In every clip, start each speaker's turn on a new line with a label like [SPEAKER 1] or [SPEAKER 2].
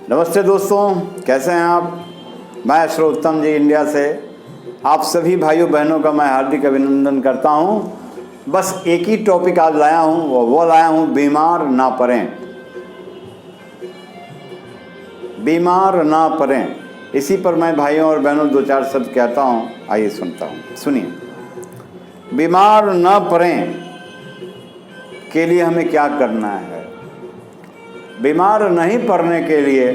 [SPEAKER 1] नमस्ते दोस्तों, कैसे हैं आप। मैं श्रोतम जी इंडिया से आप सभी भाइयों बहनों का मैं हार्दिक अभिनंदन करता हूं। बस एक ही टॉपिक आज लाया हूं, वो लाया हूं बीमार ना पड़ें। बीमार ना पड़ें, इसी पर मैं भाइयों और बहनों दो चार शब्द कहता हूं। आइए सुनता हूं, सुनिए। बीमार ना पड़ें के लिए हमें क्या करना है। बीमार नहीं पड़ने के लिए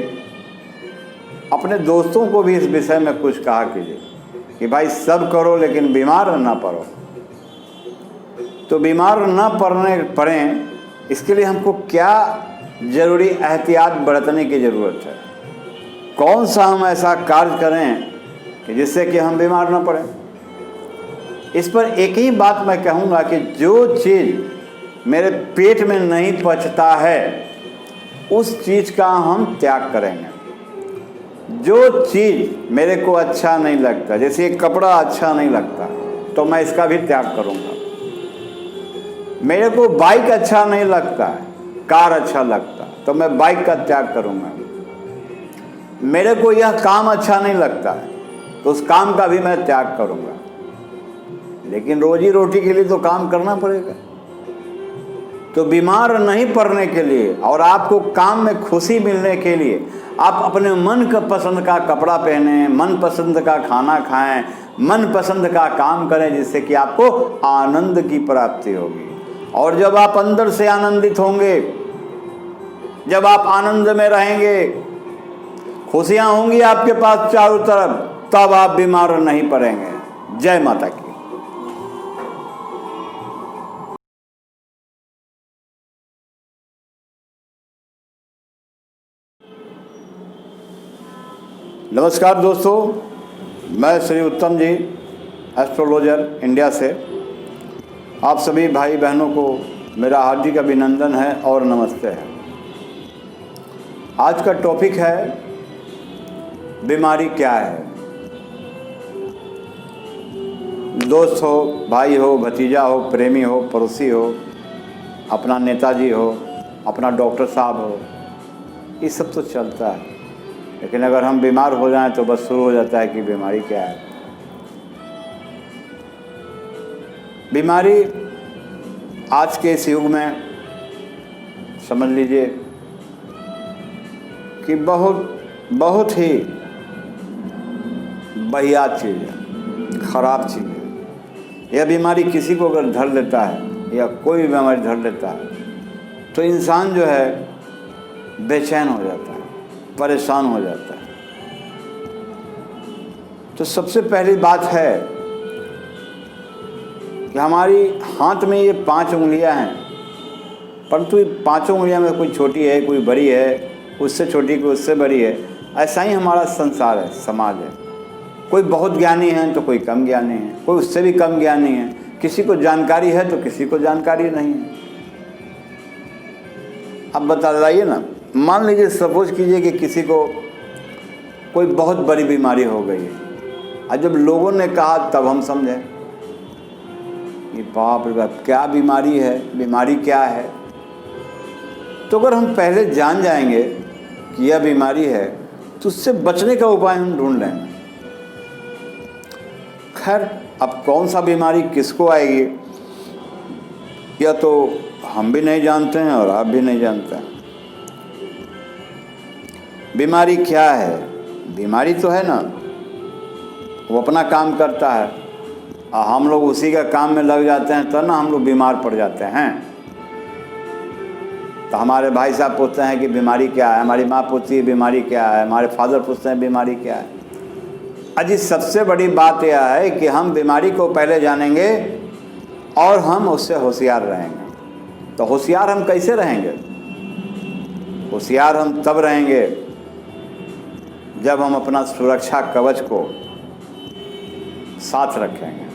[SPEAKER 1] अपने दोस्तों को भी इस विषय में कुछ कहा कीजिए कि भाई सब करो लेकिन बीमार ना पड़ो। तो बीमार ना पड़ें इसके लिए हमको क्या ज़रूरी एहतियात बरतने की ज़रूरत है। कौन सा हम ऐसा कार्य करें कि जिससे कि हम बीमार ना पड़ें। इस पर एक ही बात मैं कहूँगा कि जो चीज़ मेरे पेट में नहीं पचता है उस चीज़ का हम त्याग करेंगे। जो चीज़ मेरे को अच्छा नहीं लगता, जैसे एक कपड़ा अच्छा नहीं लगता तो मैं इसका भी त्याग करूँगा। मेरे को बाइक अच्छा नहीं लगता है, कार अच्छा लगता तो मैं बाइक का त्याग करूँगा। मेरे को यह काम अच्छा नहीं लगता है तो उस काम का भी मैं त्याग करूँगा। लेकिन रोजी रोटी के लिए तो काम करना पड़ेगा। तो बीमार नहीं पड़ने के लिए और आपको काम में खुशी मिलने के लिए आप अपने मन का पसंद का कपड़ा पहनें, मन पसंद का खाना खाएं, मन पसंद का काम करें, जिससे कि आपको आनंद की प्राप्ति होगी। और जब आप अंदर से आनंदित होंगे, जब आप आनंद में रहेंगे, खुशियां होंगी आपके पास चारों तरफ, तब आप बीमार नहीं पड़ेंगे। जय माता की। नमस्कार दोस्तों, मैं श्री उत्तम जी एस्ट्रोलॉजर इंडिया से आप सभी भाई बहनों को मेरा हार्दिक अभिनंदन है और नमस्ते है। आज का टॉपिक है बीमारी क्या है। दोस्त हो, भाई हो, भतीजा हो, प्रेमी हो, पड़ोसी हो, अपना नेताजी हो, अपना डॉक्टर साहब हो, ये सब तो चलता है। लेकिन अगर हम बीमार हो जाएं तो बस शुरू हो जाता है कि बीमारी क्या है। बीमारी आज के इस युग में समझ लीजिए कि बहुत ही वाहियात चीज़ है, ख़राब चीज़ है। यह बीमारी किसी को अगर धर लेता है या कोई बीमारी धर लेता है तो इंसान जो है बेचैन हो जाता है, परेशान हो जाता है। तो सबसे पहली बात है कि हमारी हाथ में ये 5 उंगलियां हैं, परंतु ये 5 उंगलियां में कोई छोटी है, कोई बड़ी है, उससे छोटी कोई उससे बड़ी है। ऐसा ही हमारा संसार है, समाज है। कोई बहुत ज्ञानी है तो कोई कम ज्ञानी है, कोई उससे भी कम ज्ञानी है। किसी को जानकारी है तो किसी को जानकारी नहीं है। अब बता जाइए ना, मान लीजिए सपोज कीजिए कि किसी को कोई बहुत बड़ी बीमारी हो गई है और जब लोगों ने कहा तब हम समझे कि बाप रे बाप क्या बीमारी है, बीमारी क्या है। तो अगर हम पहले जान जाएंगे कि यह बीमारी है तो उससे बचने का उपाय हम ढूंढ लेंगे। खैर, अब कौन सा बीमारी किसको आएगी यह तो हम भी नहीं जानते हैं और आप भी नहीं जानते हैं। बीमारी क्या है? बीमारी तो है ना, वो अपना काम करता है और हम लोग उसी का काम में लग जाते हैं तो ना हम लोग बीमार पड़ जाते हैं। तो हमारे भाई साहब पूछते हैं कि बीमारी क्या है, हमारी माँ पूछती है बीमारी क्या है, हमारे फादर पूछते हैं बीमारी क्या है। अजी सबसे बड़ी बात यह है कि हम बीमारी को पहले जानेंगे और हम उससे होशियार रहेंगे। तो होशियार हम कैसे रहेंगे? होशियार हम तब रहेंगे जब हम अपना सुरक्षा कवच को साथ रखेंगे।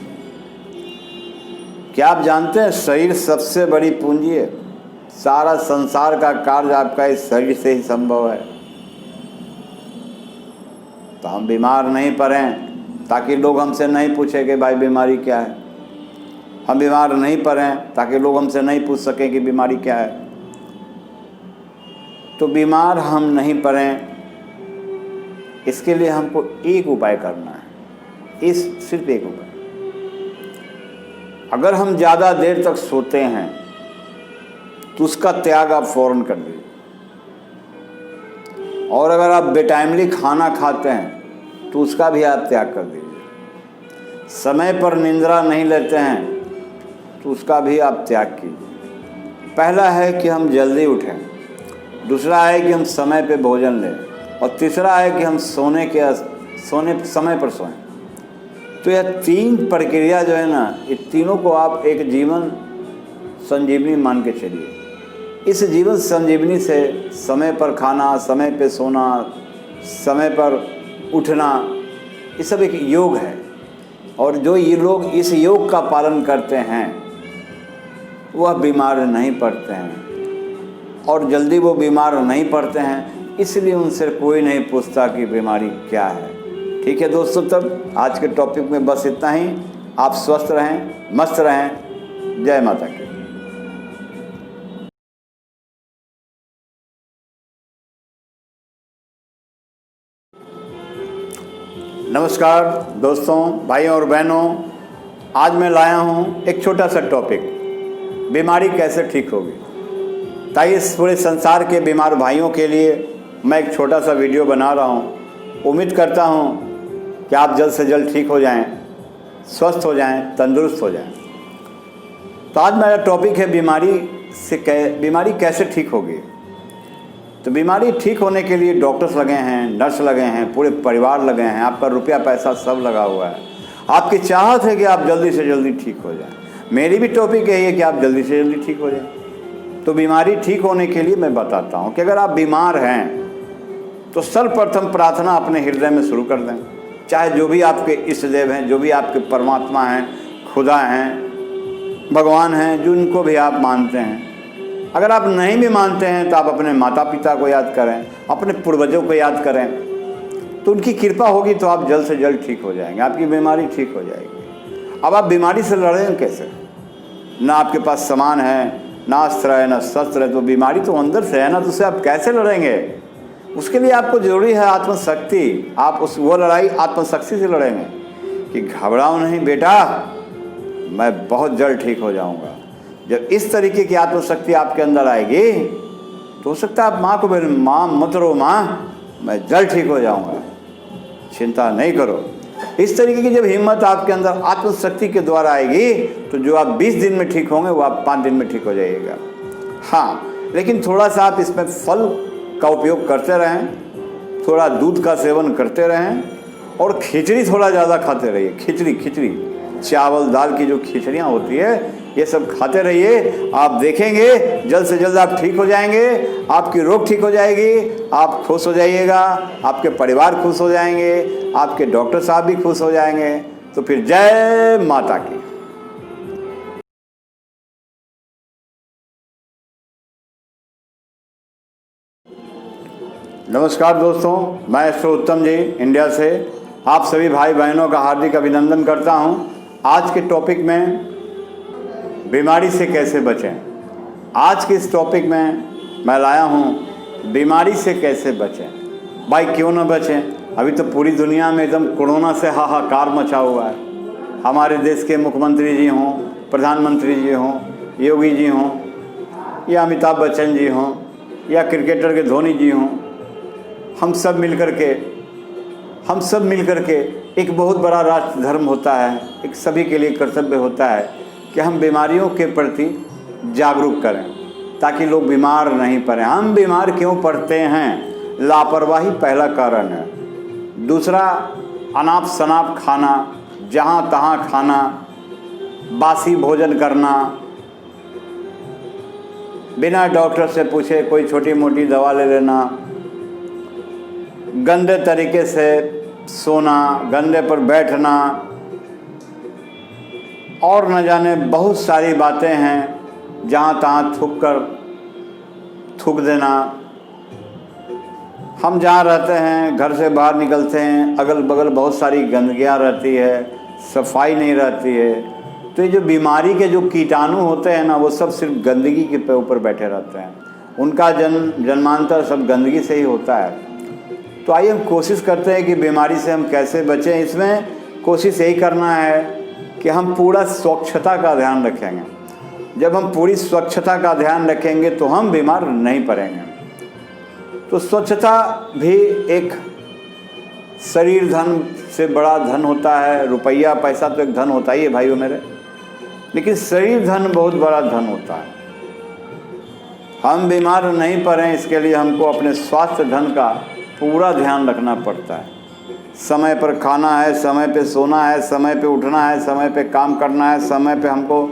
[SPEAKER 1] क्या आप जानते हैं शरीर सबसे बड़ी पूंजी है। सारा संसार का कार्य आपका इस शरीर से ही संभव है। तो हम बीमार नहीं पड़ें ताकि लोग हमसे नहीं पूछें कि भाई बीमारी क्या है। हम बीमार नहीं पड़ें ताकि लोग हमसे नहीं पूछ सकें कि बीमारी क्या है। तो बीमार हम नहीं पड़ें इसके लिए हमको एक उपाय करना है, सिर्फ एक उपाय। अगर हम ज़्यादा देर तक सोते हैं तो उसका त्याग आप फौरन कर दीजिए, और अगर आप बेटाइमली खाना खाते हैं तो उसका भी आप त्याग कर दीजिए। समय पर निंद्रा नहीं लेते हैं तो उसका भी आप त्याग कीजिए। पहला है कि हम जल्दी उठें, दूसरा है कि हम समय पे भोजन लें, और तीसरा है कि हम सोने समय पर सोएं। तो यह 3 प्रक्रिया जो है ना, ये तीनों को आप एक जीवन संजीवनी मान के चलिए। इस जीवन संजीवनी से समय पर खाना, समय पे सोना, समय पर उठना, ये सब एक योग है। और जो ये लोग इस योग का पालन करते हैं वह बीमार नहीं पड़ते हैं, और जल्दी वो बीमार नहीं पड़ते हैं, इसलिए उनसे कोई नहीं पूछता कि बीमारी क्या है। ठीक है दोस्तों, तब आज के टॉपिक में बस इतना ही। आप स्वस्थ रहें, मस्त रहें। जय माता की। नमस्कार दोस्तों, भाइयों और बहनों, आज मैं लाया हूँ एक छोटा सा टॉपिक, बीमारी कैसे ठीक होगी। ताकि इस पूरे संसार के बीमार भाइयों के लिए मैं एक छोटा सा वीडियो बना रहा हूँ। उम्मीद करता हूँ कि आप जल्द से जल्द ठीक हो जाएं, स्वस्थ हो जाएं, तंदुरुस्त हो जाएं। तो आज मेरा टॉपिक है बीमारी कैसे ठीक होगी। तो बीमारी ठीक होने के लिए डॉक्टर्स लगे हैं, नर्स लगे हैं, पूरे परिवार लगे हैं, आपका रुपया पैसा सब लगा हुआ है। आपकी चाहत है कि आप जल्दी से जल्दी ठीक हो जाएं। मेरी भी टॉपिक यही है कि आप जल्दी से जल्दी ठीक हो जाएं। तो बीमारी ठीक होने के लिए मैं बताता हूं कि अगर आप बीमार हैं तो सर्वप्रथम प्रार्थना अपने हृदय में शुरू कर दें। चाहे जो भी आपके इष्ट देव हैं, जो भी आपके परमात्मा हैं, खुदा हैं, भगवान हैं, जिनको भी आप मानते हैं। अगर आप नहीं भी मानते हैं तो आप अपने माता पिता को याद करें, अपने पूर्वजों को याद करें, तो उनकी कृपा होगी तो आप जल्द से जल्द ठीक हो जाएंगे, आपकी बीमारी ठीक हो जाएगी। अब आप बीमारी से लड़ेंगे कैसे? ना आपके पास सामान है, ना अस्त्र है, ना शस्त्र है, तो बीमारी तो अंदर से है ना, तो उससे आप कैसे लड़ेंगे? उसके लिए आपको जरूरी है आत्मशक्ति। आप वो लड़ाई आत्मशक्ति से लड़ेंगे कि घबराओ नहीं बेटा, मैं बहुत जल्द ठीक हो जाऊंगा। जब इस तरीके की आत्मशक्ति आपके अंदर आएगी तो हो सकता है आप माँ को बोले, माँ मत रो माँ, मैं जल्द ठीक हो जाऊंगा, चिंता नहीं करो। इस तरीके की जब हिम्मत आपके अंदर आत्मशक्ति के द्वारा आएगी तो जो आप 20 दिन में ठीक होंगे वो आप 5 दिन में ठीक हो जाइएगा। हाँ, लेकिन थोड़ा सा आप इसमें फल का उपयोग करते रहें, थोड़ा दूध का सेवन करते रहें, और खिचड़ी थोड़ा ज़्यादा खाते रहिए। खिचड़ी चावल दाल की जो खिचड़ियाँ होती है, ये सब खाते रहिए। आप देखेंगे जल्द से जल्द आप ठीक हो जाएंगे, आपकी रोग ठीक हो जाएगी, आप खुश हो जाइएगा, आपके परिवार खुश हो जाएंगे, आपके डॉक्टर साहब भी खुश हो जाएंगे। तो फिर जय माता की। नमस्कार दोस्तों, मैं श्री उत्तम जी इंडिया से आप सभी भाई बहनों का हार्दिक अभिनंदन करता हूं। आज के टॉपिक में बीमारी से कैसे बचें। आज के इस टॉपिक में मैं लाया हूं बीमारी से कैसे बचें। भाई क्यों ना बचें, अभी तो पूरी दुनिया में एकदम कोरोना से हाहाकार मचा हुआ है। हमारे देश के मुख्यमंत्री जी हों, प्रधानमंत्री जी हों, योगी जी हों, या अमिताभ बच्चन जी हों, या क्रिकेटर के धोनी जी हों, हम सब मिल करके एक बहुत बड़ा राष्ट्र धर्म होता है, एक सभी के लिए कर्तव्य होता है कि हम बीमारियों के प्रति जागरूक करें ताकि लोग बीमार नहीं पड़ें। हम बीमार क्यों पड़ते हैं? लापरवाही पहला कारण है। दूसरा, अनाप शनाप खाना, जहाँ तहाँ खाना, बासी भोजन करना, बिना डॉक्टर से पूछे कोई छोटी मोटी दवा ले लेना, गंदे तरीके से सोना, गंदे पर बैठना, और न जाने बहुत सारी बातें हैं। जहाँ तहाँ थूक देना। हम जहाँ रहते हैं, घर से बाहर निकलते हैं, अगल बगल बहुत सारी गंदगियाँ रहती है, सफाई नहीं रहती है। तो ये जो बीमारी के जो कीटाणु होते हैं ना, वो सब सिर्फ गंदगी के ऊपर बैठे रहते हैं। उनका जन्मांतर सब गंदगी से ही होता है। तो आइए हम कोशिश करते हैं कि बीमारी से हम कैसे बचें। इसमें कोशिश यही करना है कि हम पूरा स्वच्छता का ध्यान रखेंगे। जब हम पूरी स्वच्छता का ध्यान रखेंगे तो हम बीमार नहीं पड़ेंगे। तो स्वच्छता भी एक शरीर धन से बड़ा धन होता है। रुपया पैसा तो एक धन होता ही है भाइयों मेरे, लेकिन शरीर धन बहुत बड़ा धन होता है। हम बीमार नहीं पड़ें इसके लिए हमको अपने स्वास्थ्य धन का पूरा ध्यान रखना पड़ता है। समय पर खाना है, समय पे सोना है, समय पे उठना है, समय पे काम करना है, समय पे हमको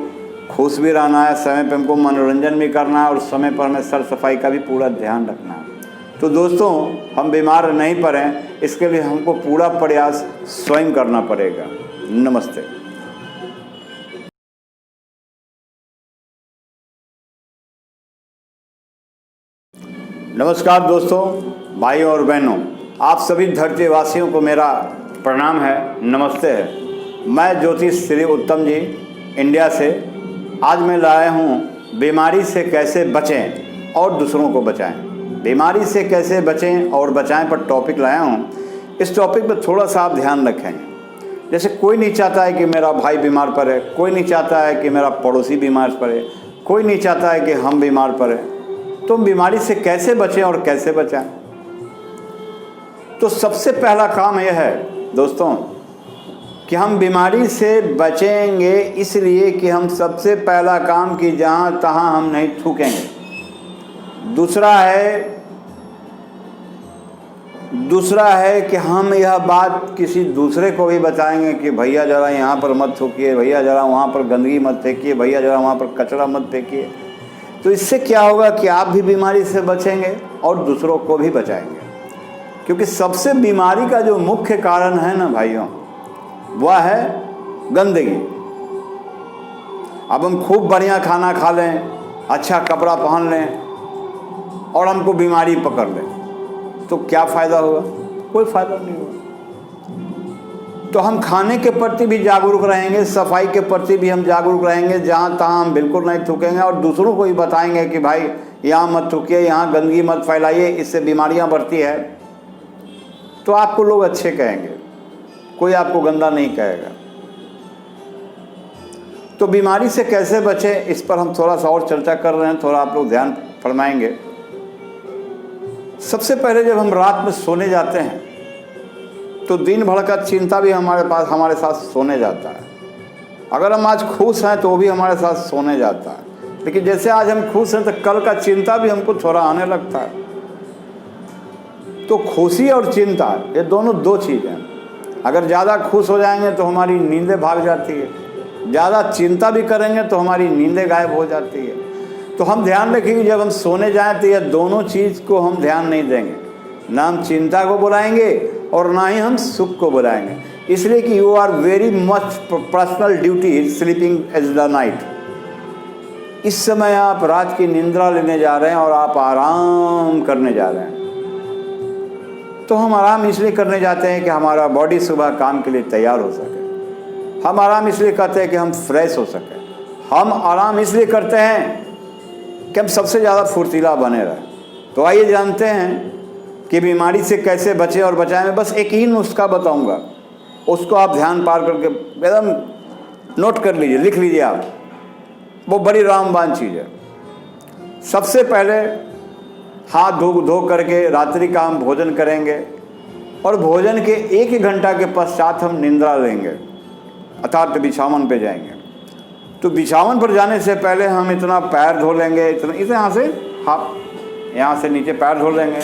[SPEAKER 1] खुश भी रहना है, समय पे हमको मनोरंजन भी करना है और समय पर हमें सर सफाई का भी पूरा ध्यान रखना है। तो दोस्तों, हम बीमार नहीं पड़ें इसके लिए हमको पूरा प्रयास स्वयं करना पड़ेगा। नमस्ते। नमस्कार दोस्तों, भाइयों और बहनों, आप सभी धरतीवासियों को मेरा प्रणाम है, नमस्ते है। मैं ज्योतिष श्री उत्तम जी इंडिया से आज मैं लाया हूँ बीमारी से कैसे बचें और दूसरों को बचाएं। बीमारी से कैसे बचें और बचाएं पर टॉपिक लाया हूँ। इस टॉपिक पर थोड़ा सा आप ध्यान रखेंगे। जैसे कोई नहीं चाहता है कि मेरा भाई बीमार पड़े, कोई नहीं चाहता है कि मेरा पड़ोसी बीमार पड़े, कोई नहीं चाहता है कि हम बीमार पड़े। तो बीमारी से कैसे बचें और कैसे बचाएं? तो सबसे पहला काम यह है दोस्तों कि हम बीमारी से बचेंगे इसलिए कि हम सबसे पहला काम कि जहाँ तहाँ हम नहीं थूकेंगे। दूसरा है कि हम यह बात किसी दूसरे को भी बताएंगे कि भैया ज़रा यहाँ पर मत थूकिए, भैया ज़रा वहाँ पर गंदगी मत फेंकिए, भैया ज़रा वहाँ पर कचरा मत फेंकिए। तो इससे क्या होगा कि आप भी बीमारी से बचेंगे और दूसरों को भी बचाएंगे। क्योंकि सबसे बीमारी का जो मुख्य कारण है ना भाइयों, वह है गंदगी। अब हम खूब बढ़िया खाना खा लें, अच्छा कपड़ा पहन लें और हमको बीमारी पकड़ ले तो क्या फ़ायदा होगा? कोई फ़ायदा नहीं होगा। तो हम खाने के प्रति भी जागरूक रहेंगे, सफाई के प्रति भी हम जागरूक रहेंगे। जहाँ तहाँ हम बिल्कुल नहीं थूकेंगे और दूसरों को भी बताएंगे कि भाई यहाँ मत थूकिए, यहाँ गंदगी मत फैलाइए, इससे बीमारियाँ बढ़ती है। तो आपको लोग अच्छे कहेंगे, कोई आपको गंदा नहीं कहेगा। तो बीमारी से कैसे बचें इस पर हम थोड़ा सा और चर्चा कर रहे हैं, थोड़ा आप लोग ध्यान फरमाएंगे। सबसे पहले जब हम रात में सोने जाते हैं तो दिन भर का चिंता भी हमारे साथ सोने जाता है। अगर हम आज खुश हैं तो वो भी हमारे साथ सोने जाता है। लेकिन जैसे आज हम खुश हैं तो कल का चिंता भी हमको थोड़ा आने लगता है। तो खुशी और चिंता ये दोनों दो चीज़ हैं। अगर ज़्यादा खुश हो जाएंगे तो हमारी नींदें भाग जाती है, ज़्यादा चिंता भी करेंगे तो हमारी नींदें गायब हो जाती है। तो हम ध्यान रखेंगे जब हम सोने जाएं तो ये दोनों चीज़ को हम ध्यान नहीं देंगे। ना हम चिंता को बुलाएंगे और ना ही हम सुख को बुलाएंगे। इसलिए कि you are very much personal duty sleeping as the night. इस समय आप रात की निंद्रा लेने जा रहे हैं और आप आराम करने जा रहे हैं। तो हम आराम इसलिए करने जाते हैं कि हमारा बॉडी सुबह काम के लिए तैयार हो सके। हम आराम इसलिए करते हैं कि हम फ्रेश हो सके। हम आराम इसलिए करते हैं कि हम सबसे ज़्यादा फुर्तीला बने रहें। तो आइए जानते हैं कि बीमारी से कैसे बचें और बचाएं। मैं बस एक ही नुस्खा बताऊंगा, उसको आप ध्यान पार करके एकदम नोट कर लीजिए, लिख लीजिए आप। वो बड़ी रामबान चीज़ है। सबसे पहले हाथ धो करके रात्रि का हम भोजन करेंगे और भोजन के 1 घंटा के पश्चात हम निंद्रा लेंगे, अर्थात बिछावन पे जाएंगे। तो बिछावन पर जाने से पहले हम इतना पैर धो लेंगे, इतना यहाँ से हाथ, यहाँ से नीचे पैर धो लेंगे,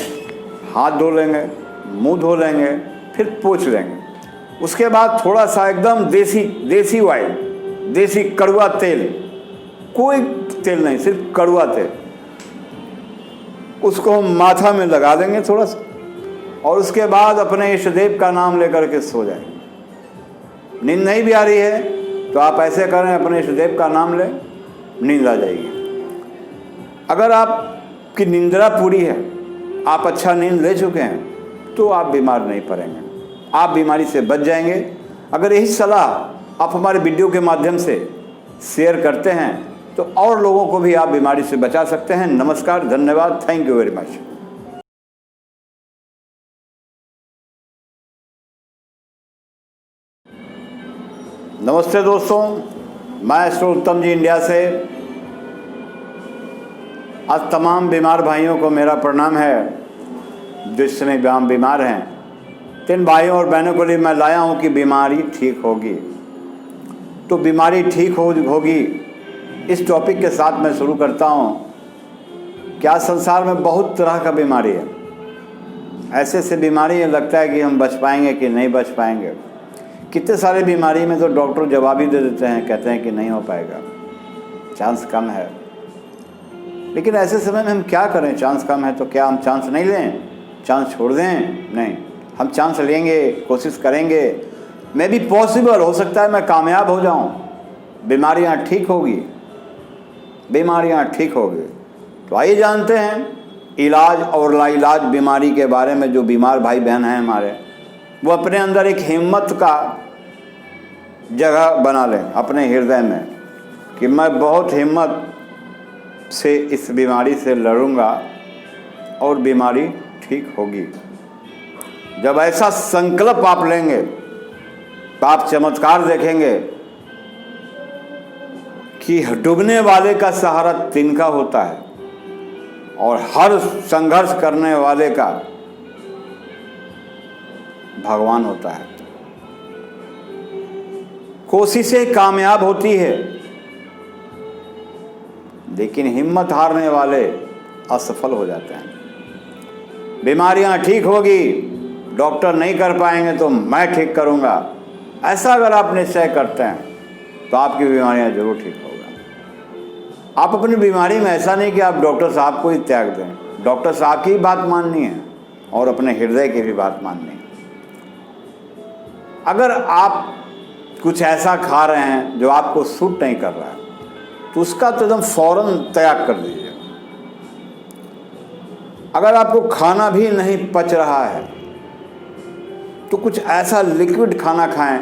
[SPEAKER 1] हाथ धो लेंगे, मुंह धो लेंगे, फिर पोंछ लेंगे। उसके बाद थोड़ा सा एकदम देसी ऑयल, देसी कड़वा तेल, कोई तेल नहीं, सिर्फ कड़वा तेल, उसको हम माथा में लगा देंगे थोड़ा सा और उसके बाद अपने इष्ट देव का नाम लेकर के सो जाएंगे। नींद नहीं भी आ रही है तो आप ऐसे करें, अपने इष्ट देव का नाम लें, नींद आ जाएगी। अगर आपकी निंद्रा पूरी है, आप अच्छा नींद ले चुके हैं, तो आप बीमार नहीं पड़ेंगे, आप बीमारी से बच जाएंगे। अगर यही सलाह आप हमारे वीडियो के माध्यम से शेयर करते हैं तो और लोगों को भी आप बीमारी से बचा सकते हैं। नमस्कार, धन्यवाद, थैंक यू वेरी मच। नमस्ते दोस्तों, मैं एस्ट्रो उत्तम जी इंडिया से। आज तमाम बीमार भाइयों को मेरा प्रणाम है जो इस समय बीमार हैं। तो इन भाइयों और बहनों के लिए मैं लाया हूं कि बीमारी ठीक होगी। तो बीमारी ठीक होगी इस टॉपिक के साथ मैं शुरू करता हूं। क्या संसार में बहुत तरह का बीमारी है, ऐसे बीमारी है लगता है कि हम बच पाएंगे कि नहीं बच पाएंगे। कितने सारे बीमारी में तो डॉक्टर जवाब ही दे देते हैं, कहते हैं कि नहीं हो पाएगा, चांस कम है। लेकिन ऐसे समय में हम क्या करें? चांस कम है तो क्या हम चांस नहीं लें, चांस छोड़ दें? नहीं, हम चांस लेंगे, कोशिश करेंगे। मे बी पॉसिबल हो सकता है मैं कामयाब हो जाऊं, बीमारियां ठीक होगी, बीमारियां ठीक होगी। तो आइए जानते हैं इलाज और लाइलाज बीमारी के बारे में। जो बीमार भाई बहन हैं हमारे, वो अपने अंदर एक हिम्मत का जगह बना लें अपने हृदय में कि मैं बहुत हिम्मत से इस बीमारी से लड़ूंगा और बीमारी ठीक होगी। जब ऐसा संकल्प आप लेंगे तो आप चमत्कार देखेंगे कि डूबने वाले का सहारा तिनका होता है और हर संघर्ष करने वाले का भगवान होता है। कोशिशें कामयाब होती है, लेकिन हिम्मत हारने वाले असफल हो जाते हैं। बीमारियां ठीक होगी, डॉक्टर नहीं कर पाएंगे तो मैं ठीक करूंगा, ऐसा अगर आप निश्चय करते हैं तो आपकी बीमारियां जरूर ठीक होगा। आप अपनी बीमारी में ऐसा नहीं कि आप डॉक्टर साहब को ही त्याग दें, डॉक्टर साहब की बात माननी है और अपने हृदय की भी बात माननी है। अगर आप कुछ ऐसा खा रहे हैं जो आपको सूट नहीं कर रहा है तो उसका तो एकदम फौरन त्याग कर दीजिए। अगर आपको खाना भी नहीं पच रहा है तो कुछ ऐसा लिक्विड खाना खाएं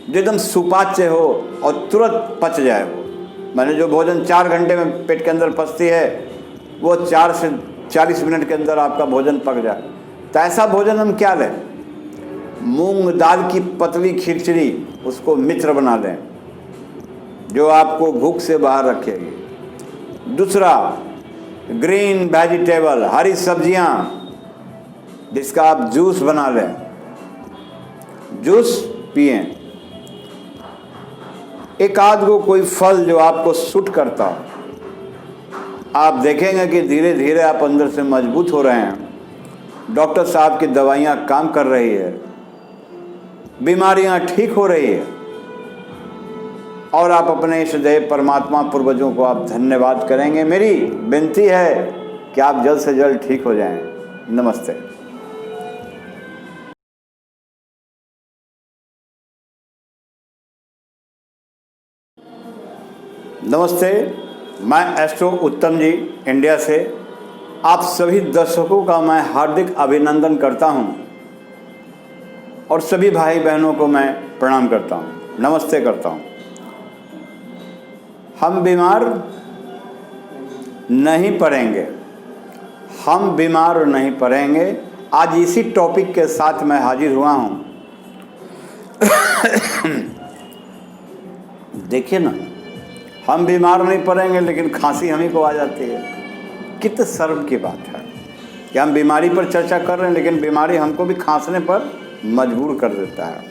[SPEAKER 1] जो एकदम सुपाच्य हो और तुरंत पच जाए। वो मैंने जो भोजन 4 घंटे में पेट के अंदर पचती है वो 4 से 40 मिनट के अंदर आपका भोजन पक जाए। तो ऐसा भोजन हम क्या लें? मूंग दाल की पतली खिचड़ी, उसको मित्र बना लें जो आपको भूख से बाहर रखेगी। दूसरा, ग्रीन वेजिटेबल, हरी सब्जियां जिसका आप जूस बना लें, जूस पिएं। एक आध को कोई फल जो आपको सूट करता हो, आप देखेंगे कि धीरे धीरे आप अंदर से मजबूत हो रहे हैं। डॉक्टर साहब की दवाइयां काम कर रही है, बीमारियां ठीक हो रही है और आप अपने इष्ट देव परमात्मा पूर्वजों को आप धन्यवाद करेंगे। मेरी विनती है कि आप जल्द से जल्द ठीक हो जाएं। नमस्ते। नमस्ते, मैं एस्ट्रो उत्तम जी इंडिया से आप सभी दर्शकों का मैं हार्दिक अभिनंदन करता हूं और सभी भाई बहनों को मैं प्रणाम करता हूं, नमस्ते करता हूं। हम बीमार नहीं पड़ेंगे, हम बीमार नहीं पड़ेंगे। आज इसी टॉपिक के साथ मैं हाजिर हुआ हूं। देखिए ना, हम बीमार नहीं पड़ेंगे लेकिन खांसी हम ही को आ जाती है। कितने शर्म की बात है कि हम बीमारी पर चर्चा कर रहे हैं लेकिन बीमारी हमको भी खांसने पर मजबूर कर देता है।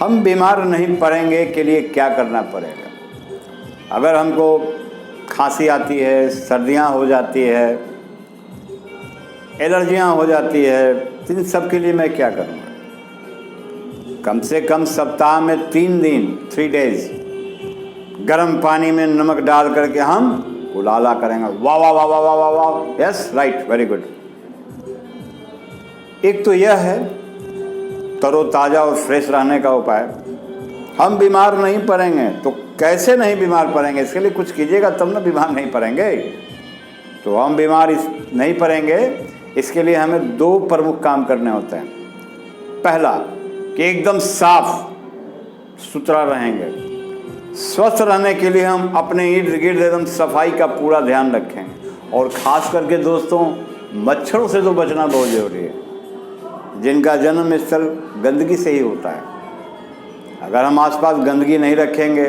[SPEAKER 1] हम बीमार नहीं पड़ेंगे के लिए क्या करना पड़ेगा? अगर हमको खांसी आती है, सर्दियां हो जाती है, एलर्जियां हो जाती है, तो इन सब के लिए मैं क्या करूँगा? कम से कम सप्ताह में 3 दिन 3 डेज गर्म पानी में नमक डाल करके हम कुलाला करेंगे। वाह वाह वाह वाह वाह वाह, यस राइट, वेरी गुड। एक तो यह है तरोताज़ा और फ्रेश रहने का उपाय। हम बीमार नहीं पड़ेंगे तो कैसे नहीं बीमार पड़ेंगे? इसके लिए कुछ कीजिएगा तब ना बीमार नहीं पड़ेंगे। तो हम बीमार नहीं पड़ेंगे, इसके लिए हमें 2 प्रमुख काम करने होते हैं। पहला कि एकदम साफ सुथरा रहेंगे। स्वस्थ रहने के लिए हम अपने इर्द गिर्द एकदम सफाई का पूरा ध्यान रखेंगे और ख़ास करके दोस्तों मच्छरों से तो बचना बहुत ज़रूरी है, जिनका जन्म स्थल गंदगी से ही होता है। अगर हम आसपास गंदगी नहीं रखेंगे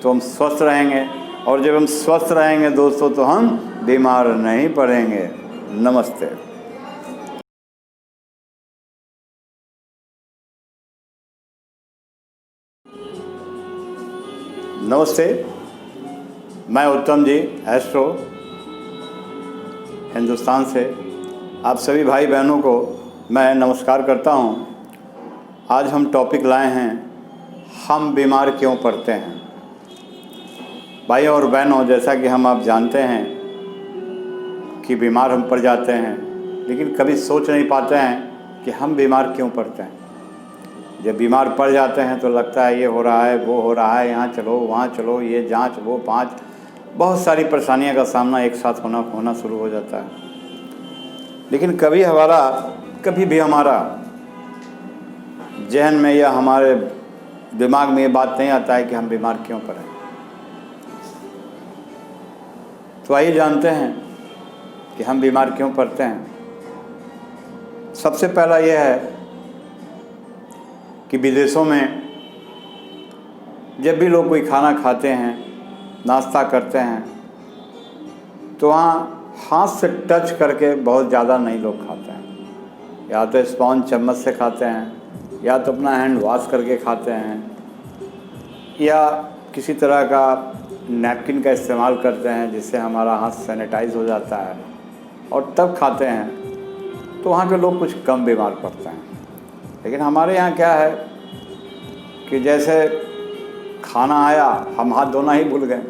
[SPEAKER 1] तो हम स्वस्थ रहेंगे, और जब हम स्वस्थ रहेंगे दोस्तों तो हम बीमार नहीं पड़ेंगे। नमस्ते। नमस्ते, मैं उत्तम जी, एस्ट्रो हिंदुस्तान से आप सभी भाई बहनों को मैं नमस्कार करता हूं। आज हम टॉपिक लाए हैं, हम बीमार क्यों पड़ते हैं। भाई और बहनों, जैसा कि आप जानते हैं कि बीमार हम पड़ जाते हैं, लेकिन कभी सोच नहीं पाते हैं कि हम बीमार क्यों पड़ते हैं। जब बीमार पड़ जाते हैं तो लगता है ये हो रहा है, वो हो रहा है, यहाँ चलो वहाँ चलो, ये जांच वो पाँच, बहुत सारी परेशानियों का सामना एक साथ होना शुरू हो जाता है। लेकिन कभी भी हमारा जहन में या हमारे दिमाग में ये बात नहीं आता है कि हम बीमार क्यों पड़े। तो आइए जानते हैं कि हम बीमार क्यों पड़ते हैं। सबसे पहला यह है कि विदेशों में जब भी लोग कोई खाना खाते हैं, नाश्ता करते हैं, तो वहाँ हाथ से टच करके बहुत ज़्यादा नहीं लोग खाते हैं। या तो स्पॉन चम्मच से खाते हैं, या तो अपना हैंड वॉश करके खाते हैं, या किसी तरह का नैपकिन का इस्तेमाल करते हैं जिससे हमारा हाथ सैनिटाइज हो जाता है, और तब खाते हैं। तो वहाँ के लोग कुछ कम बीमार पड़ते हैं। लेकिन हमारे यहाँ क्या है कि जैसे खाना आया, हम हाथ धोना ही भूल गए,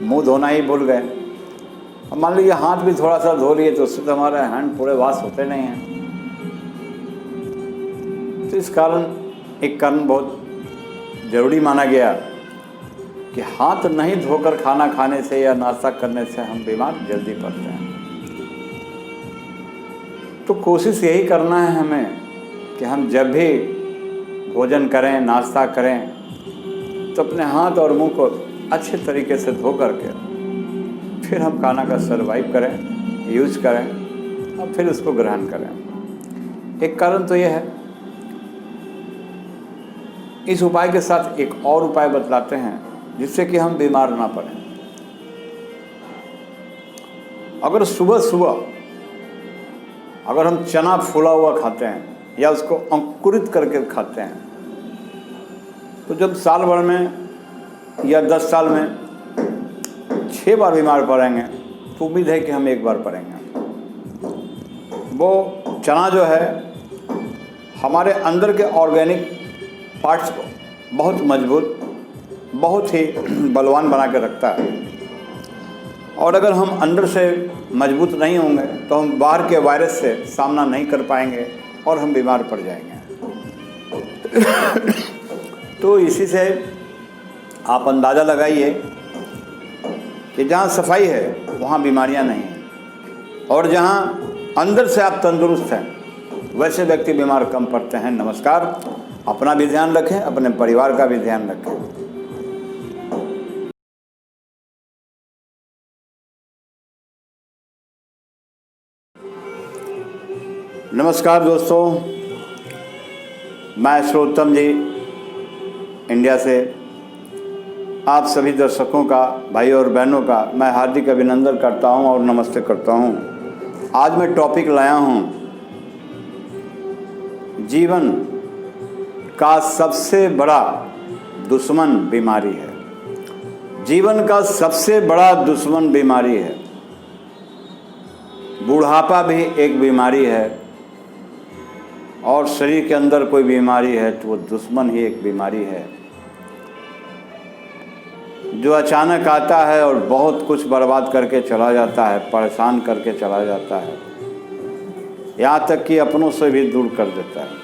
[SPEAKER 1] मुंह धोना ही भूल गए। अब मान लीजिए हाथ भी थोड़ा सा धो लिए तो उससे तो हमारे हैंड पूरे वॉश होते नहीं हैं। तो इस कारण एक कारण बहुत ज़रूरी माना गया कि हाथ नहीं धोकर खाना खाने से या नाश्ता करने से हम बीमार जल्दी पड़ते हैं। तो कोशिश यही करना है हमें कि हम जब भी भोजन करें, नाश्ता करें, तो अपने हाथ और मुंह को अच्छे तरीके से धो करके फिर हम खाना का सर्वाइव करें, यूज करें, और फिर उसको ग्रहण करें। एक कारण तो यह है। इस उपाय के साथ एक और उपाय बतलाते हैं जिससे कि हम बीमार ना पड़ें। अगर सुबह सुबह अगर हम चना फूला हुआ खाते हैं या उसको अंकुरित करके खाते हैं, तो जब साल भर में या 10 साल में 6 बार बीमार पड़ेंगे तो उम्मीद है कि हम 1 बार पड़ेंगे। वो चना जो है हमारे अंदर के ऑर्गेनिक पार्ट्स को बहुत मजबूत, बहुत ही बलवान बना के रखता है। और अगर हम अंदर से मजबूत नहीं होंगे तो हम बाहर के वायरस से सामना नहीं कर पाएंगे और हम बीमार पड़ जाएंगे। तो इसी से आप अंदाज़ा लगाइए कि जहाँ सफाई है वहाँ बीमारियाँ नहीं हैं, और जहाँ अंदर से आप तंदुरुस्त हैं वैसे व्यक्ति बीमार कम पड़ते हैं। नमस्कार। अपना भी ध्यान रखें, अपने परिवार का भी ध्यान रखें। नमस्कार दोस्तों, मैं उत्तम जी इंडिया से आप सभी दर्शकों का, भाई और बहनों का मैं हार्दिक अभिनंदन करता हूं और नमस्ते करता हूं। आज मैं टॉपिक लाया हूं, जीवन का सबसे बड़ा दुश्मन बीमारी है। जीवन का सबसे बड़ा दुश्मन बीमारी है। बुढ़ापा भी एक बीमारी है, और शरीर के अंदर कोई बीमारी है तो वो दुश्मन ही एक बीमारी है, जो अचानक आता है और बहुत कुछ बर्बाद करके चला जाता है, परेशान करके चला जाता है, यहाँ तक कि अपनों से भी दूर कर देता है।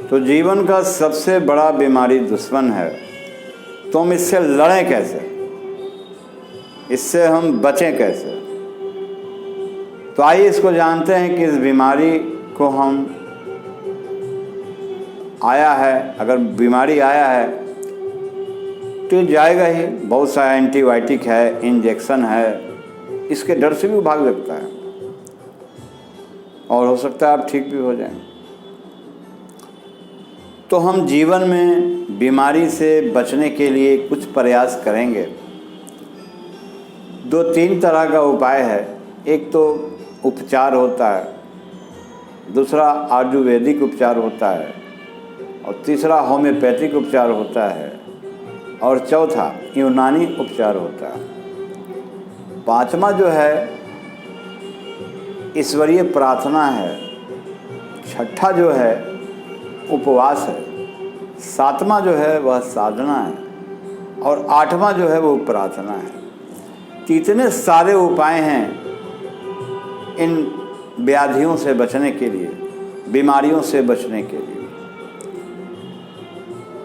[SPEAKER 1] तो जीवन का सबसे बड़ा बीमारी दुश्मन है। तो हम इससे लड़ें कैसे, इससे हम बचें कैसे? तो आइए इसको जानते हैं कि इस बीमारी को हम आया है, अगर बीमारी आया है तो जाएगा ही। बहुत सारा एंटीबायोटिक है, इंजेक्शन है, इसके डर से भी भाग सकता है और हो सकता है आप ठीक भी हो जाएं। तो हम जीवन में बीमारी से बचने के लिए कुछ प्रयास करेंगे। 2-3 तरह का उपाय है। एक तो उपचार होता है, दूसरा आयुर्वेदिक उपचार होता है, और तीसरा होम्योपैथिक उपचार होता है, और चौथा यूनानी उपचार होता है। पांचवा जो है ईश्वरीय प्रार्थना है, छठा जो है उपवास है, सातवां जो है वह साधना है, और आठवां जो है वो प्रार्थना है। इतने सारे उपाय हैं इन व्याधियों से बचने के लिए, बीमारियों से बचने के लिए।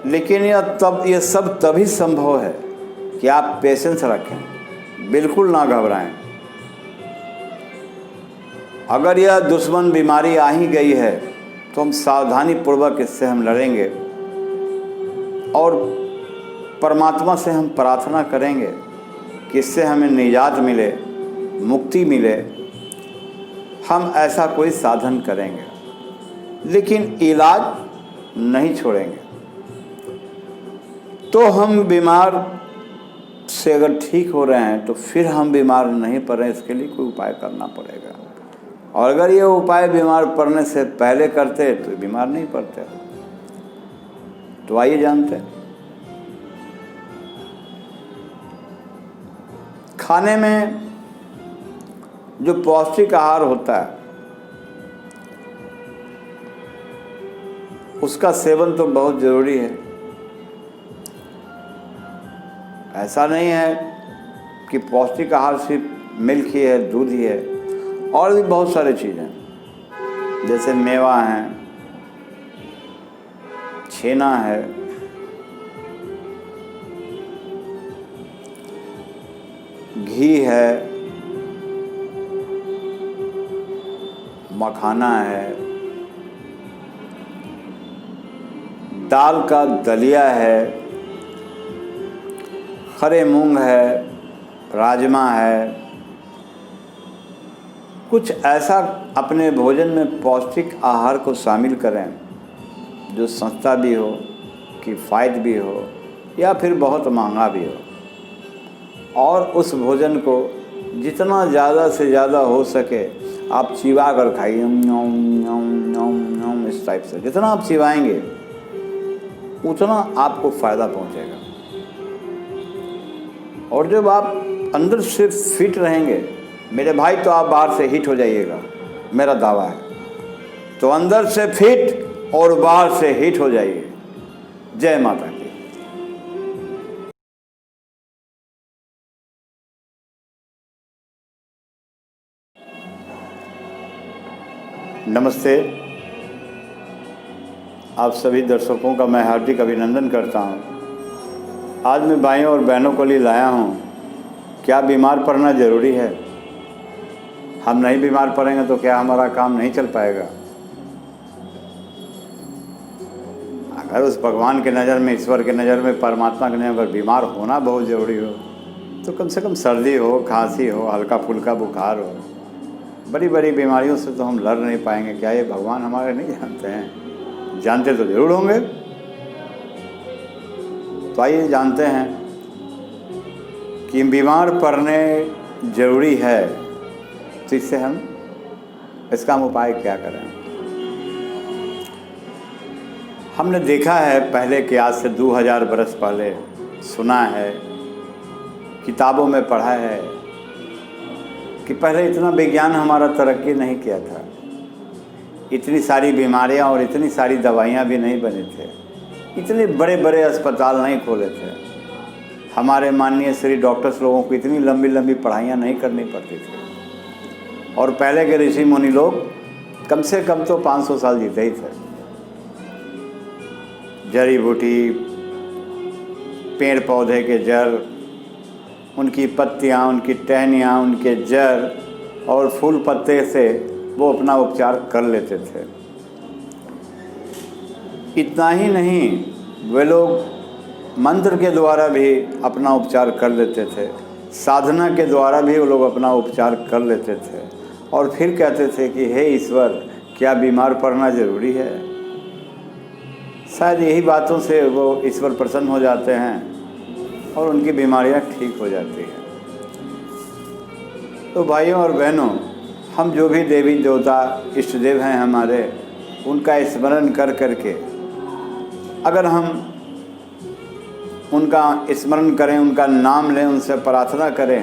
[SPEAKER 1] लेकिन यह सब तभी संभव है कि आप पेशेंस रखें, बिल्कुल ना घबराएं। अगर यह दुश्मन बीमारी आ ही गई है तो हम सावधानी पूर्वक इससे हम लड़ेंगे और परमात्मा से हम प्रार्थना करेंगे कि इससे हमें निजात मिले, मुक्ति मिले। हम ऐसा कोई साधन करेंगे, लेकिन इलाज नहीं छोड़ेंगे। तो हम बीमार से अगर ठीक हो रहे हैं तो फिर हम बीमार नहीं पड़ रहे, इसके लिए कोई उपाय करना पड़ेगा। और अगर ये उपाय बीमार पड़ने से पहले करते तो बीमार नहीं पड़ते। तो आइए जानते हैं। खाने में जो पौष्टिक आहार होता है उसका सेवन तो बहुत ज़रूरी है। ऐसा नहीं है कि पौष्टिक आहार सिर्फ मिल्क ही है, दूध ही है, और भी बहुत सारी चीज़ें जैसे मेवा है, छेना है, घी है, मखाना है, दाल का दलिया है, खरे मूंग है, राजमा है। कुछ ऐसा अपने भोजन में पौष्टिक आहार को शामिल करें जो सस्ता भी हो, किफ़ायत भी हो, या फिर बहुत महंगा भी हो, और उस भोजन को जितना ज़्यादा से ज़्यादा हो सके आप चिबा कर खाइए, इस टाइप से। जितना आप चिबाएंगे उतना आपको फ़ायदा पहुंचेगा। और जब आप अंदर से फिट रहेंगे मेरे भाई, तो आप बाहर से हिट हो जाइएगा, मेरा दावा है। तो अंदर से फिट और बाहर से हिट हो जाइए। जय माता की। नमस्ते। आप सभी दर्शकों का मैं हार्दिक अभिनंदन करता हूं। आज मैं भाइयों और बहनों को लिए लाया हूं, क्या बीमार पड़ना ज़रूरी है? हम नहीं बीमार पड़ेंगे तो क्या हमारा काम नहीं चल पाएगा? अगर उस भगवान के नज़र में, ईश्वर के नज़र में, परमात्मा के नज़र में अगर बीमार होना बहुत ज़रूरी हो तो कम से कम सर्दी हो, खांसी हो, हल्का फुल्का बुखार हो, बड़ी बड़ी बीमारियों से तो हम लड़ नहीं पाएंगे। क्या ये भगवान हमारे नहीं जानते हैं? जानते तो ज़रूर होंगे। तो आइए जानते हैं कि बीमार पड़ने ज़रूरी है, तो इससे हम इसका हम उपाय क्या करें? हमने देखा है पहले कि आज से 2000 बरस पहले, सुना है, किताबों में पढ़ा है कि पहले इतना विज्ञान हमारा तरक्की नहीं किया था, इतनी सारी बीमारियां और इतनी सारी दवाइयां भी नहीं बने थे, इतने बड़े बड़े अस्पताल नहीं खोले थे, हमारे माननीय श्री डॉक्टर्स लोगों को इतनी लंबी लंबी पढ़ाइयाँ नहीं करनी पड़ती थी। और पहले के ऋषि मुनि लोग कम से कम तो 500 साल जीते ही थे। जड़ी बूटी, पेड़ पौधे के जड़, उनकी पत्तियाँ, उनकी टहनियाँ, उनके जड़ और फूल पत्ते से वो अपना उपचार कर लेते थे। इतना ही नहीं, वे लोग मंत्र के द्वारा भी अपना उपचार कर लेते थे, साधना के द्वारा भी वो लोग अपना उपचार कर लेते थे, और फिर कहते थे कि हे ईश्वर, क्या बीमार पड़ना ज़रूरी है? शायद यही बातों से वो ईश्वर प्रसन्न हो जाते हैं और उनकी बीमारियां ठीक हो जाती हैं। तो भाइयों और बहनों, हम जो भी देवी देवता इष्ट देव हैं हमारे, उनका स्मरण कर करके अगर हम उनका स्मरण करें, उनका नाम लें, उनसे प्रार्थना करें,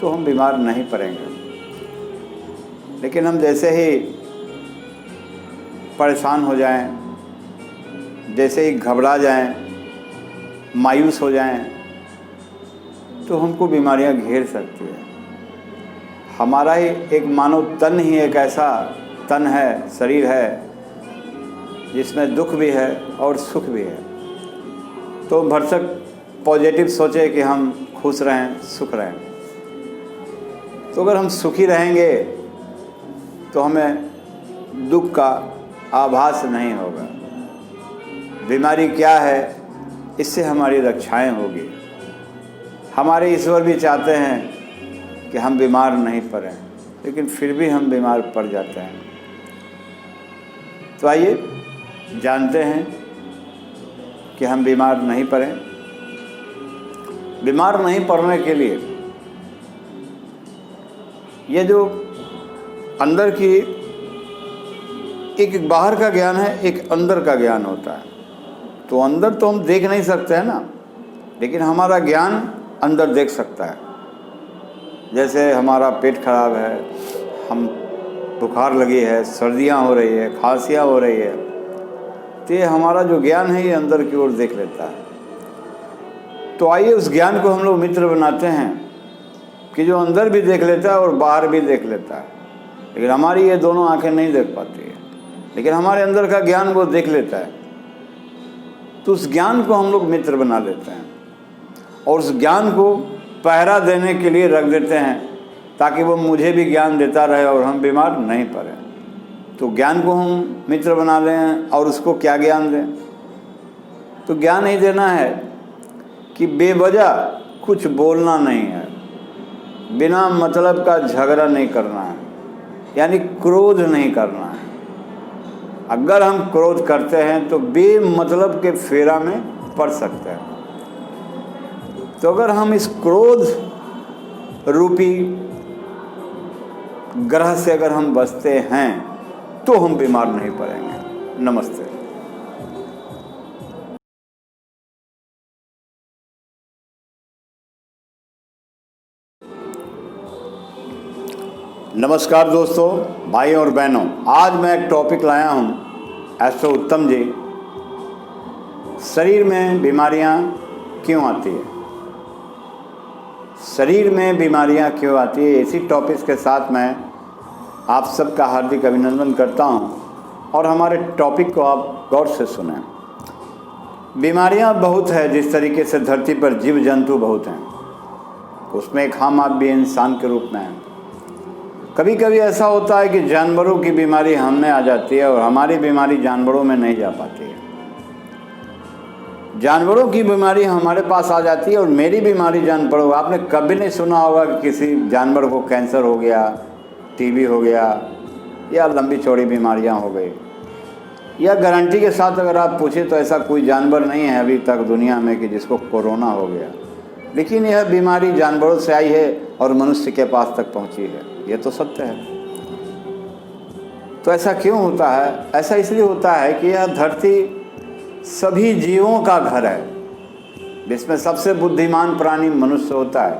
[SPEAKER 1] तो हम बीमार नहीं पड़ेंगे। लेकिन हम जैसे ही परेशान हो जाएं, जैसे ही घबरा जाएं, मायूस हो जाएं, तो हमको बीमारियां घेर सकती हैं। हमारा ही एक मानव तन ही एक ऐसा तन है, शरीर है, जिसमें दुख भी है और सुख भी है। तो भरसक पॉजिटिव सोचे कि हम खुश रहें, सुख रहें। तो अगर हम सुखी रहेंगे तो हमें दुख का आभास नहीं होगा। बीमारी क्या है, इससे हमारी रक्षाएं होगी। हमारे ईश्वर भी चाहते हैं कि हम बीमार नहीं पड़ें, लेकिन फिर भी हम बीमार पड़ जाते हैं। तो आइए जानते हैं कि हम बीमार नहीं पड़ें। बीमार नहीं पड़ने के लिए ये जो अंदर की एक बाहर का ज्ञान है, एक अंदर का ज्ञान होता है। तो अंदर तो हम देख नहीं सकते हैं ना, लेकिन हमारा ज्ञान अंदर देख सकता है। जैसे हमारा पेट खराब है, हम बुखार लगी है, सर्दियाँ हो रही है, खांसियाँ हो रही है, तो ये हमारा जो ज्ञान है ये अंदर की ओर देख लेता है। तो आइए उस ज्ञान को हम लोग मित्र बनाते हैं कि जो अंदर भी देख लेता है और बाहर भी देख लेता है। लेकिन हमारी ये दोनों आंखें नहीं देख पाती है, लेकिन हमारे अंदर का ज्ञान वो देख लेता है। तो उस ज्ञान को हम लोग मित्र बना लेते हैं और उस ज्ञान को पहरा देने के लिए रख देते हैं, ताकि वो मुझे भी ज्ञान देता रहे और हम बीमार नहीं पड़े। तो ज्ञान को हम मित्र बना लें और उसको क्या ज्ञान दें? तो ज्ञान ही देना है कि बेवजह कुछ बोलना नहीं है, बिना मतलब का झगड़ा नहीं करना है, यानी क्रोध नहीं करना है। अगर हम क्रोध करते हैं तो बेमतलब के फेरा में पड़ सकते हैं। तो अगर हम इस क्रोध रूपी ग्रह से अगर हम बचते हैं तो हम बीमार नहीं पड़ेंगे। नमस्ते। नमस्कार दोस्तों, भाई और बहनों, आज मैं एक टॉपिक लाया हूँ एस्ट्रो उत्तम जी। शरीर में बीमारियाँ क्यों आती है, शरीर में बीमारियाँ क्यों आती है, इसी टॉपिक के साथ मैं आप सबका हार्दिक अभिनंदन करता हूँ और हमारे टॉपिक को आप गौर से सुनें। बीमारियाँ बहुत है, जिस तरीके से धरती पर जीव जंतु बहुत हैं, उसमें एक हम आप भी इंसान के रूप में हैं। कभी कभी ऐसा होता है कि जानवरों की बीमारी हम में आ जाती है और हमारी बीमारी जानवरों में नहीं जा पाती है। जानवरों की बीमारी हमारे पास आ जाती है और मेरी बीमारी जानवरों। आपने कभी नहीं सुना होगा कि किसी जानवर को कैंसर हो गया, टीबी हो गया या लंबी चौड़ी बीमारियां हो गई। या गारंटी के साथ अगर आप पूछें तो ऐसा कोई जानवर नहीं है अभी तक दुनिया में कि जिसको कोरोना हो गया। लेकिन यह बीमारी जानवरों से आई है और मनुष्य के पास तक पहुंची है, ये तो सत्य है। तो ऐसा क्यों होता है? ऐसा इसलिए होता है कि यह धरती सभी जीवों का घर है, जिसमें सबसे बुद्धिमान प्राणी मनुष्य होता है।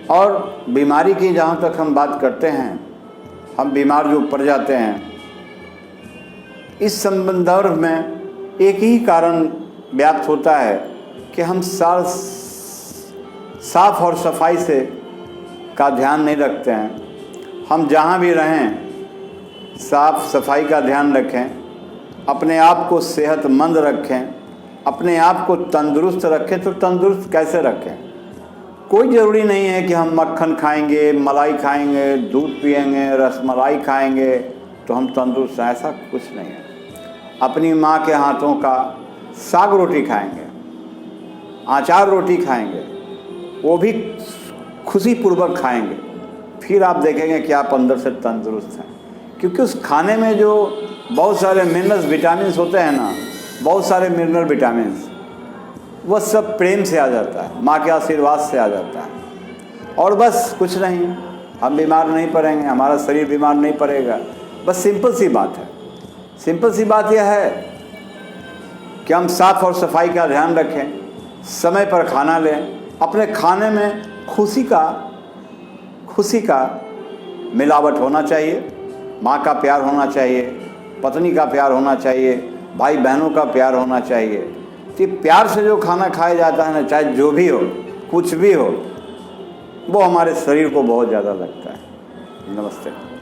[SPEAKER 1] और बीमारी की जहाँ तक हम बात करते हैं, हम बीमार जो पड़ जाते हैं, इस संदर्भ में एक ही कारण व्याप्त होता है कि हम साफ और सफाई से का ध्यान नहीं रखते हैं। हम जहाँ भी रहें साफ सफाई का ध्यान रखें, अपने आप को सेहतमंद रखें, अपने आप को तंदुरुस्त रखें। तो तंदुरुस्त कैसे रखें? कोई ज़रूरी नहीं है कि हम मक्खन खाएंगे, मलाई खाएंगे, दूध पिएंगे, रसमलाई खाएंगे तो हम तंदुरुस्त हैं, ऐसा कुछ नहीं है। अपनी माँ के हाथों का साग रोटी खाएंगे, अचार रोटी खाएंगे, वो भी खुशी पूर्वक खाएंगे, फिर आप देखेंगे कि आप अंदर से तंदुरुस्त हैं। क्योंकि उस खाने में जो बहुत सारे मिनरल्स विटामिन्स होते हैं ना, बहुत सारे मिनरल विटामिन्स, वह सब प्रेम से आ जाता है, माँ के आशीर्वाद से आ जाता है। और बस कुछ नहीं, हम बीमार नहीं पड़ेंगे, हमारा शरीर बीमार नहीं पड़ेगा। बस सिंपल सी बात है। सिंपल सी बात यह है कि हम साफ और सफाई का ध्यान रखें, समय पर खाना लें, अपने खाने में खुशी का मिलावट होना चाहिए, माँ का प्यार होना चाहिए, पत्नी का प्यार होना चाहिए, भाई बहनों का प्यार होना चाहिए। कि प्यार से जो खाना खाया जाता है ना, चाहे जो भी हो, कुछ भी हो, वो हमारे शरीर को बहुत ज़्यादा लगता है। नमस्ते।